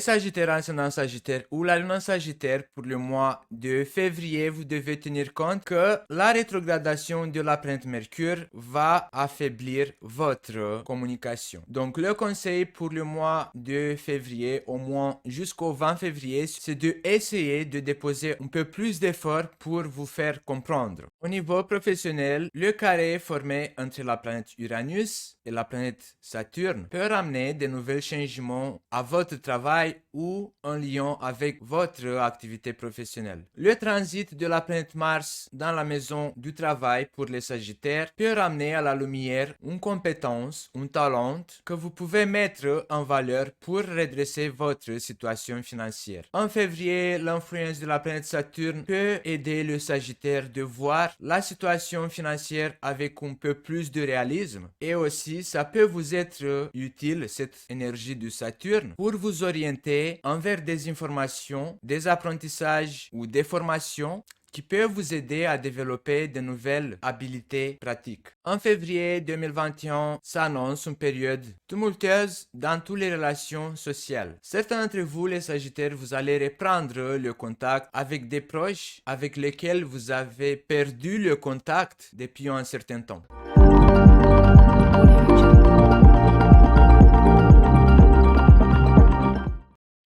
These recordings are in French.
Sagittaires ascendant Sagittaire ou la lune en Sagittaire pour le mois de février, vous devez tenir compte que la rétrogradation de la planète Mercure va affaiblir votre communication. Donc le conseil pour le mois de février, au moins jusqu'au 20 février, c'est d'essayer de déposer un peu plus d'efforts pour vous faire comprendre. Au niveau professionnel, le carré formé entre la planète Uranus et la planète Saturne peut ramener de nouveaux changements à votre travail ou en lien avec votre activité professionnelle. Le transit de la planète Mars dans la maison du travail pour les Sagittaires peut ramener à la lumière une compétence, un talent que vous pouvez mettre en valeur pour redresser votre situation financière. En février, l'influence de la planète Saturne peut aider le Sagittaire de voir la situation financière avec un peu plus de réalisme et aussi ça peut vous être utile, cette énergie de Saturne, pour vous orienter envers des informations, des apprentissages ou des formations qui peuvent vous aider à développer de nouvelles habiletés pratiques. En février 2021 s'annonce une période tumultueuse dans toutes les relations sociales. Certains d'entre vous, les Sagittaires, vous allez reprendre le contact avec des proches avec lesquels vous avez perdu le contact depuis un certain temps.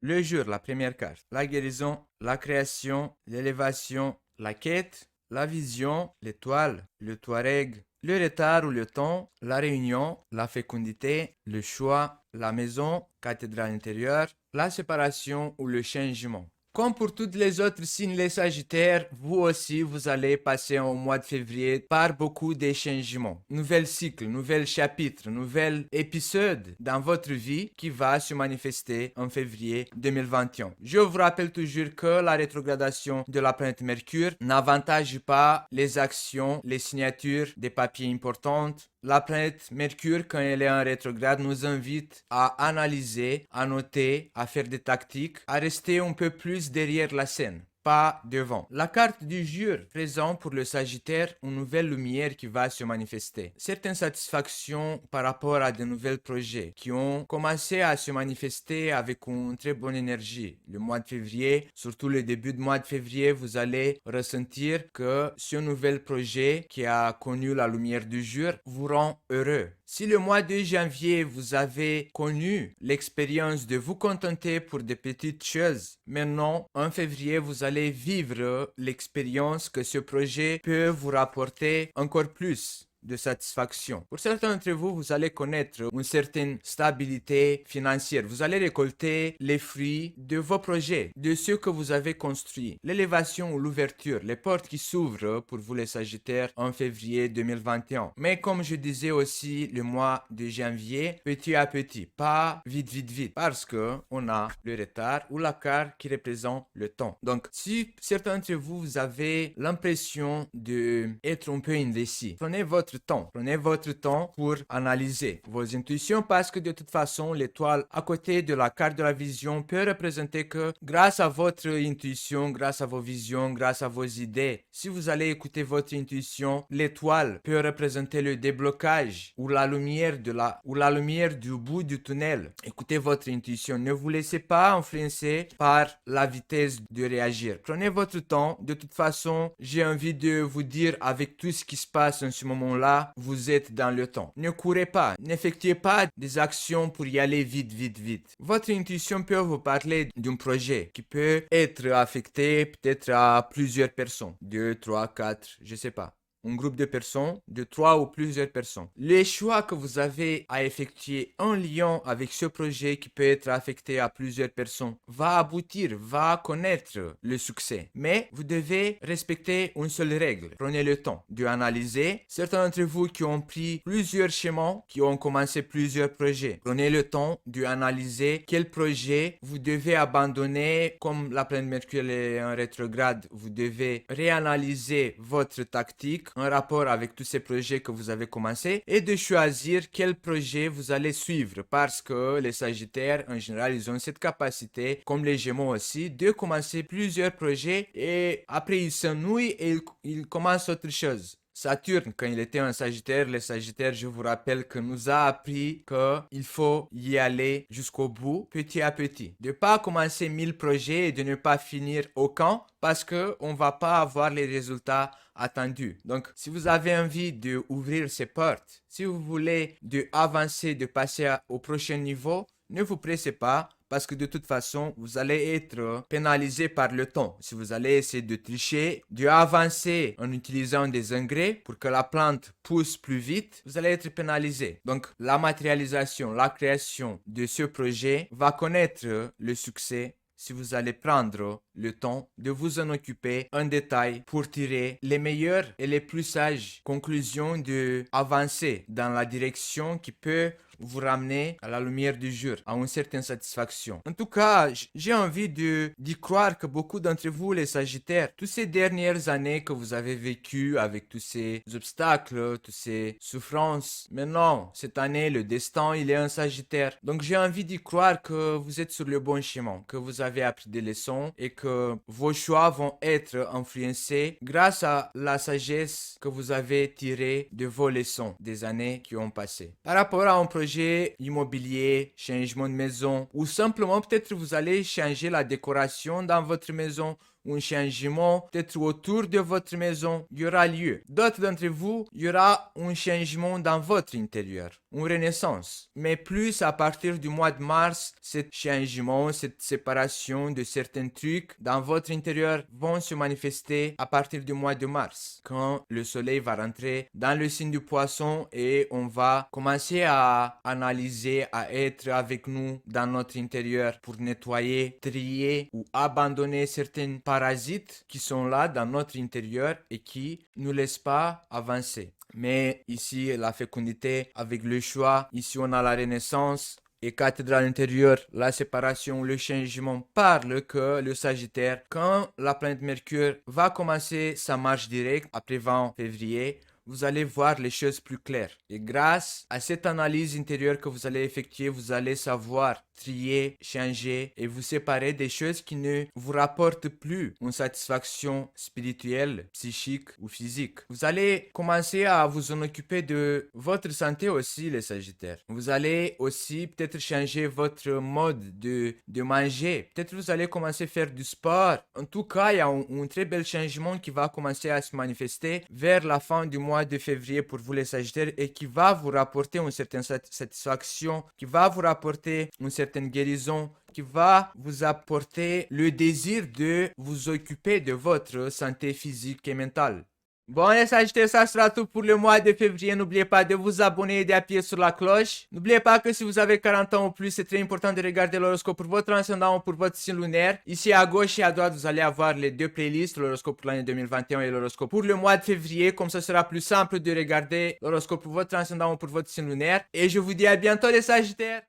Le jour, la première carte. La guérison, la création, l'élévation, la quête, la vision, l'étoile, le Touareg, le retard ou le temps, la réunion, la fécondité, le choix, la maison, cathédrale intérieure, la séparation ou le changement. Comme pour tous les autres signes, les Sagittaires, vous aussi, vous allez passer au mois de février par beaucoup de changements. Nouvel cycle, nouvel chapitre, nouvel épisode dans votre vie qui va se manifester en février 2021. Je vous rappelle toujours que la rétrogradation de la planète Mercure n'avantage pas les actions, les signatures des papiers importantes. La planète Mercure, quand elle est en rétrograde, nous invite à analyser, à noter, à faire des tactiques, à rester un peu plus derrière la scène, pas devant. La carte du jour présente pour le Sagittaire une nouvelle lumière qui va se manifester. Certaines satisfactions par rapport à de nouveaux projets qui ont commencé à se manifester avec une très bonne énergie. Le mois de février, surtout le début du mois de février, vous allez ressentir que ce nouvel projet qui a connu la lumière du jour vous rend heureux. Si le mois de janvier, vous avez connu l'expérience de vous contenter pour des petites choses, maintenant, en février, vous allez vivre l'expérience que ce projet peut vous rapporter encore plus de satisfaction. Pour certains d'entre vous, vous allez connaître une certaine stabilité financière. Vous allez récolter les fruits de vos projets, de ce que vous avez construit. L'élévation ou l'ouverture, les portes qui s'ouvrent pour vous les Sagittaires en février 2021. Mais comme je disais aussi, le mois de janvier, petit à petit, pas vite, parce que on a le retard ou la carte qui représente le temps. Donc, si certains d'entre vous, vous avez l'impression d'être un peu indécis, prenez votre temps pour analyser vos intuitions parce que de toute façon, l'étoile à côté de la carte de la vision peut représenter que grâce à votre intuition, grâce à vos visions, grâce à vos idées, si vous allez écouter votre intuition, l'étoile peut représenter le déblocage ou la lumière du bout du tunnel. Écoutez votre intuition, ne vous laissez pas influencer par la vitesse de réagir. Prenez votre temps. De toute façon, j'ai envie de vous dire avec tout ce qui se passe en ce moment-là, vous êtes dans le temps. Ne courez pas, n'effectuez pas des actions pour y aller vite. Votre intuition peut vous parler d'un projet qui peut être affecté peut-être à plusieurs personnes. 2, 3, 4, je sais pas. Un groupe de personnes, de 3 ou plusieurs personnes. Les choix que vous avez à effectuer en lien avec ce projet qui peut être affecté à plusieurs personnes va aboutir, va connaître le succès. Mais vous devez respecter une seule règle. Prenez le temps d'analyser. Certains d'entre vous qui ont pris plusieurs chemins, qui ont commencé plusieurs projets, prenez le temps d'analyser quel projet vous devez abandonner. Comme la planète Mercure est en rétrograde, vous devez réanalyser votre tactique en rapport avec tous ces projets que vous avez commencé et de choisir quel projet vous allez suivre parce que les Sagittaires en général ils ont cette capacité comme les Gémeaux aussi de commencer plusieurs projets et après ils s'ennuient et ils commencent autre chose. Saturne, quand il était en Sagittaire, les Sagittaires, je vous rappelle que nous a appris qu'il faut y aller jusqu'au bout, petit à petit. De ne pas commencer 1000 projets et de ne pas finir aucun parce qu'on ne va pas avoir les résultats attendus. Donc, si vous avez envie d'ouvrir ces portes, si vous voulez avancer, de passer au prochain niveau, ne vous pressez pas parce que de toute façon, vous allez être pénalisé par le temps. Si vous allez essayer de tricher, d'avancer en utilisant des engrais pour que la plante pousse plus vite, vous allez être pénalisé. Donc, la matérialisation, la création de ce projet va connaître le succès si vous allez prendre le temps de vous en occuper en détail pour tirer les meilleures et les plus sages conclusions d'avancer dans la direction qui peut vous ramener à la lumière du jour, à une certaine satisfaction. En tout cas, j'ai envie d'y croire que beaucoup d'entre vous, les Sagittaires, toutes ces dernières années que vous avez vécues avec tous ces obstacles, toutes ces souffrances, maintenant, cette année, le destin, il est un Sagittaire. Donc, j'ai envie d'y croire que vous êtes sur le bon chemin, que vous avez appris des leçons et que vos choix vont être influencés grâce à la sagesse que vous avez tirée de vos leçons des années qui ont passé. Par rapport à un projet immobilier, changement de maison, ou simplement peut-être vous allez changer la décoration dans votre maison, un changement peut-être autour de votre maison, il y aura lieu. D'autres d'entre vous, il y aura un changement dans votre intérieur, une renaissance. Mais plus à partir du mois de mars, ce changement, cette séparation de certains trucs dans votre intérieur vont se manifester à partir du mois de mars, quand le soleil va rentrer dans le signe du poisson et on va commencer à analyser, à être avec nous dans notre intérieur pour nettoyer, trier ou abandonner certaines parasites qui sont là dans notre intérieur et qui ne nous laissent pas avancer. Mais ici, la fécondité avec le choix, ici on a la renaissance et cathédrale intérieure, la séparation, le changement parle que le Sagittaire, quand la planète Mercure va commencer sa marche directe après 20 février, vous allez voir les choses plus claires. Et grâce à cette analyse intérieure que vous allez effectuer, vous allez savoir trier, changer et vous séparer des choses qui ne vous rapportent plus une satisfaction spirituelle, psychique ou physique. Vous allez commencer à vous en occuper de votre santé aussi, les Sagittaires. Vous allez aussi peut-être changer votre mode de manger. Peut-être vous allez commencer à faire du sport. En tout cas, il y a un très bel changement qui va commencer à se manifester vers la fin du mois de février pour vous les Sagittaires et qui va vous rapporter une certaine satisfaction, qui va vous rapporter une certaine guérison, qui va vous apporter le désir de vous occuper de votre santé physique et mentale. Bon les Sagittaires, ça sera tout pour le mois de février. N'oubliez pas de vous abonner et d'appuyer sur la cloche. N'oubliez pas que si vous avez 40 ans ou plus, c'est très important de regarder l'horoscope pour votre ascendant ou pour votre signe lunaire. Ici à gauche et à droite, vous allez avoir les deux playlists, l'horoscope pour l'année 2021 et l'horoscope pour le mois de février. Comme ça sera plus simple de regarder l'horoscope pour votre ascendant ou pour votre signe lunaire. Et je vous dis à bientôt les Sagittaires.